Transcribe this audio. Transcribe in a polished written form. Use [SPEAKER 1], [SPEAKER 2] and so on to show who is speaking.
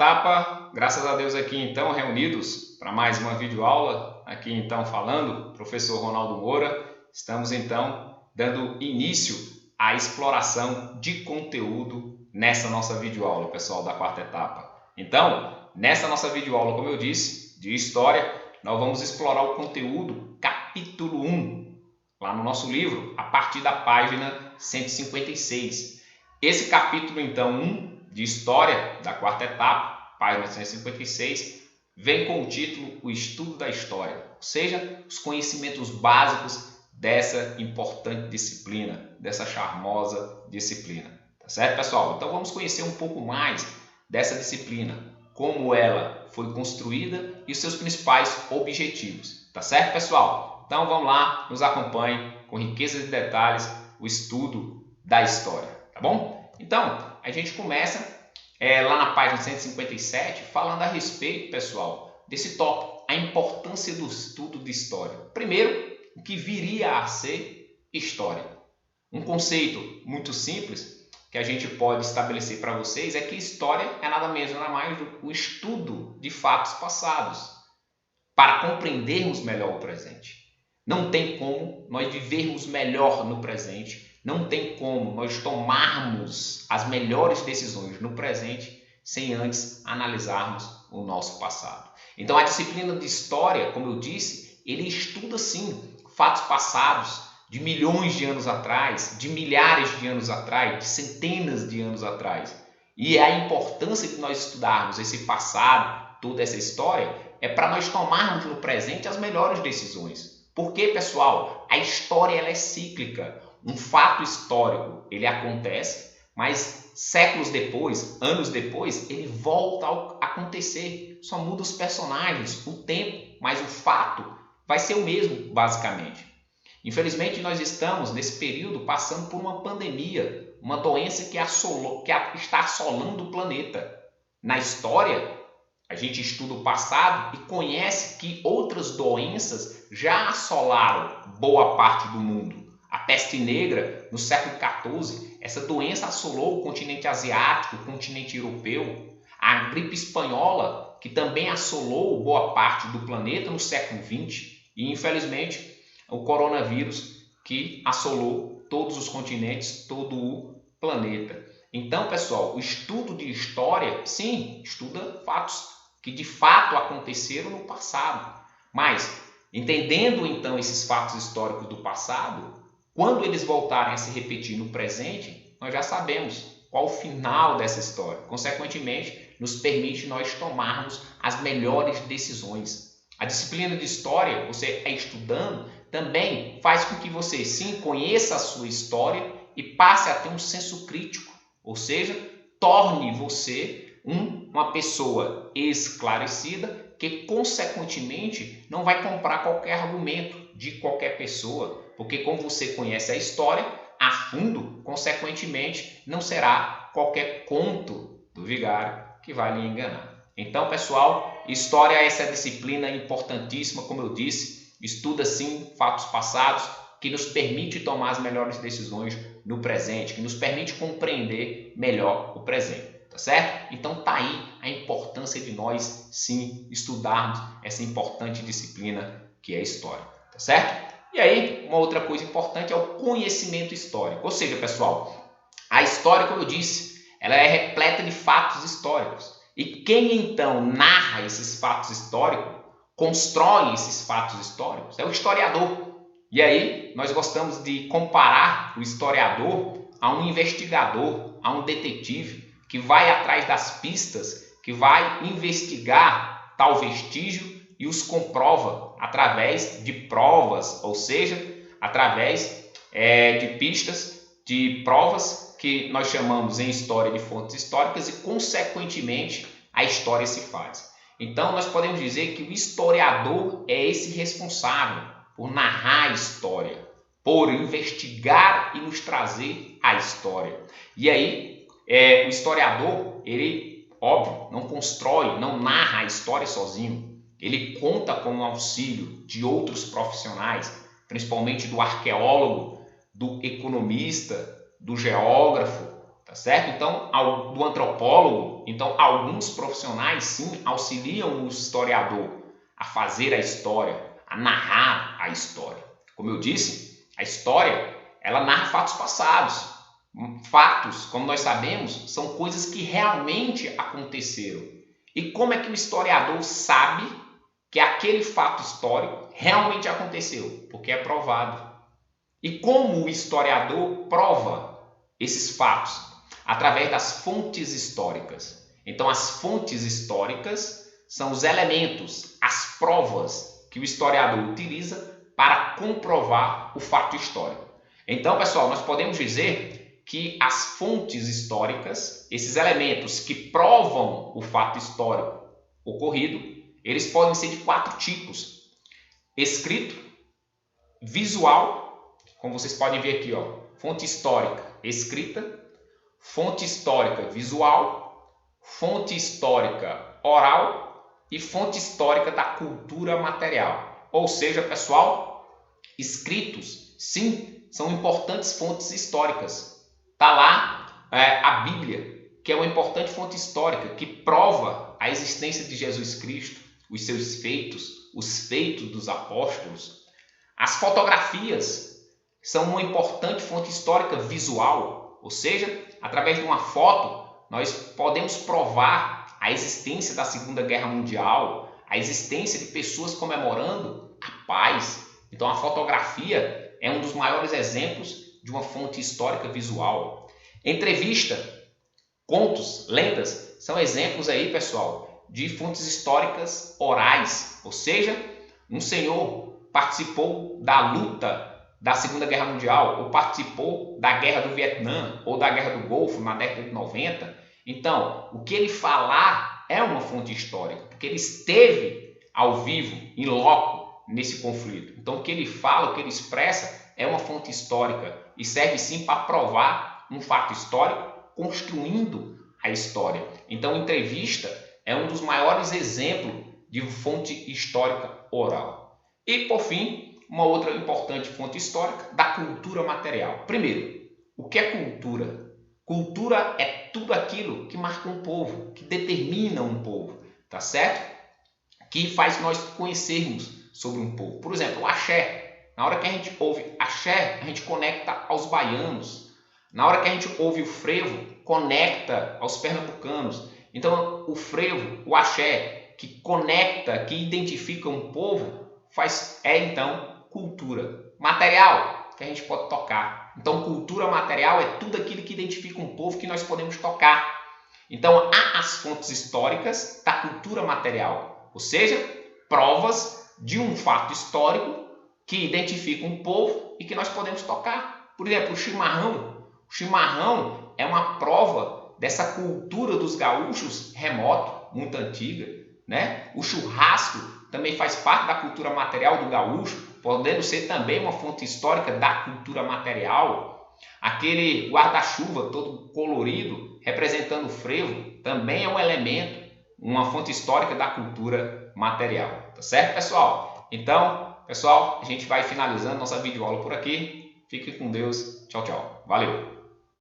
[SPEAKER 1] etapa, graças a Deus aqui então reunidos para mais uma videoaula, aqui então falando, professor Ronaldo Moura, estamos então dando início à exploração de conteúdo nessa nossa videoaula, pessoal, da quarta etapa. Então, nessa nossa videoaula, como eu disse, de História, nós vamos explorar o conteúdo capítulo 1, lá no nosso livro, a partir da página 156. Esse capítulo, então, 1 de História, da quarta etapa, página 156, vem com o título O Estudo da História, ou seja, os conhecimentos básicos dessa importante disciplina, dessa charmosa disciplina. Tá certo, pessoal? Então vamos conhecer um pouco mais dessa disciplina, como ela foi construída e os seus principais objetivos. Tá certo, pessoal? Então vamos lá, nos acompanhem com riqueza de detalhes o estudo da história, tá bom? Então, a gente começa lá na página 157 falando a respeito, pessoal, desse tópico, a importância do estudo de história. Primeiro, o que viria a ser história. Um conceito muito simples que a gente pode estabelecer para vocês é que história é nada menos nada mais do que o estudo de fatos passados para compreendermos melhor o presente. Não tem como nós vivermos melhor no presente, não tem como nós tomarmos as melhores decisões no presente sem antes analisarmos o nosso passado. Então a disciplina de história, como eu disse, ele estuda sim fatos passados de milhões de anos atrás, de milhares de anos atrás, de centenas de anos atrás. E a importância de nós estudarmos esse passado, toda essa história, é para nós tomarmos no presente as melhores decisões. Porque, pessoal, a história ela é cíclica. Um fato histórico, ele acontece, mas séculos depois, anos depois, ele volta a acontecer. Só muda os personagens, o tempo, mas o fato vai ser o mesmo, basicamente. Infelizmente, nós estamos, nesse período, passando por uma pandemia, uma doença que está assolando o planeta. Na história, a gente estuda o passado e conhece que outras doenças já assolaram boa parte do mundo. A peste negra, no século XIV, essa doença assolou o continente asiático, o continente europeu. A gripe espanhola, que também assolou boa parte do planeta no século XX. E, infelizmente, o coronavírus, que assolou todos os continentes, todo o planeta. Então, pessoal, o estudo de história, sim, estuda fatos que de fato aconteceram no passado. Mas, entendendo então esses fatos históricos do passado, quando eles voltarem a se repetir no presente, nós já sabemos qual o final dessa história. Consequentemente, nos permite nós tomarmos as melhores decisões. A disciplina de história, você estudando, também faz com que você sim conheça a sua história e passe a ter um senso crítico, ou seja, torne você uma pessoa esclarecida que, consequentemente, não vai comprar qualquer argumento de qualquer pessoa, porque como você conhece a história a fundo, consequentemente, não será qualquer conto do vigário que vai lhe enganar. Então, pessoal, história é essa disciplina importantíssima, como eu disse, estuda sim fatos passados, que nos permite tomar as melhores decisões no presente, que nos permite compreender melhor o presente. Tá certo? Então tá aí a importância de nós sim estudarmos essa importante disciplina que é a história, tá certo? E aí, uma outra coisa importante é o conhecimento histórico. Ou seja, pessoal, a história, como eu disse, ela é repleta de fatos históricos. E quem então narra esses fatos históricos, constrói esses fatos históricos, é o historiador. E aí, nós gostamos de comparar o historiador a um investigador, a um detetive, que vai atrás das pistas, que vai investigar tal vestígio e os comprova através de provas, ou seja, através de pistas, de provas que nós chamamos em história de fontes históricas e, consequentemente, a história se faz. Então, nós podemos dizer que o historiador é esse responsável por narrar a história, por investigar e nos trazer a história. E aí, o historiador, ele, óbvio, não constrói, não narra a história sozinho. Ele conta com o auxílio de outros profissionais, principalmente do arqueólogo, do economista, do geógrafo, tá certo? Então, do antropólogo, então alguns profissionais sim auxiliam o historiador a fazer a história, a narrar a história. Como eu disse, a história, ela narra fatos passados. Fatos, como nós sabemos, são coisas que realmente aconteceram. E como é que o historiador sabe que aquele fato histórico realmente aconteceu? Porque é provado. E como o historiador prova esses fatos? Através das fontes históricas. Então, as fontes históricas são os elementos, as provas que o historiador utiliza para comprovar o fato histórico. Então, pessoal, nós podemos dizer que as fontes históricas, esses elementos que provam o fato histórico ocorrido, eles podem ser de 4 tipos: escrito, visual, como vocês podem ver aqui, ó, fonte histórica escrita, fonte histórica visual, fonte histórica oral e fonte histórica da cultura material. Ou seja, pessoal, escritos, sim, são importantes fontes históricas. Está lá a Bíblia, que é uma importante fonte histórica, que prova a existência de Jesus Cristo, os seus feitos, os feitos dos apóstolos. As fotografias são uma importante fonte histórica visual, ou seja, através de uma foto, nós podemos provar a existência da Segunda Guerra Mundial, a existência de pessoas comemorando a paz. Então, a fotografia é um dos maiores exemplos de uma fonte histórica visual. Entrevista, contos, lendas, são exemplos aí, pessoal, de fontes históricas orais, ou seja, um senhor participou da luta da Segunda Guerra Mundial, ou participou da Guerra do Vietnã, ou da Guerra do Golfo na década de 90. Então, o que ele falar é uma fonte histórica, porque ele esteve ao vivo, em loco, nesse conflito. Então, o que ele fala, o que ele expressa é uma fonte histórica e serve sim para provar um fato histórico, construindo a história. Então, entrevista é um dos maiores exemplos de fonte histórica oral. E, por fim, uma outra importante fonte histórica da cultura material. Primeiro, o que é cultura? Cultura é tudo aquilo que marca um povo, que determina um povo, tá certo? Que faz nós conhecermos sobre um povo. Por exemplo, o axé. Na hora que a gente ouve axé, a gente conecta aos baianos. Na hora que a gente ouve o frevo, conecta aos pernambucanos. Então, o frevo, o axé, que conecta, que identifica um povo, então cultura. Material, que a gente pode tocar. Então, cultura material é tudo aquilo que identifica um povo que nós podemos tocar. Então, há as fontes históricas da cultura material, ou seja, provas de um fato histórico que identifica um povo e que nós podemos tocar. Por exemplo, o chimarrão. O chimarrão é uma prova dessa cultura dos gaúchos remoto, muito antiga, né? O churrasco também faz parte da cultura material do gaúcho, podendo ser também uma fonte histórica da cultura material. Aquele guarda-chuva todo colorido, representando o frevo, também é um elemento, uma fonte histórica da cultura material. Tá certo, pessoal? Então, pessoal, a gente vai finalizando nossa videoaula por aqui. Fique com Deus. Tchau, tchau. Valeu!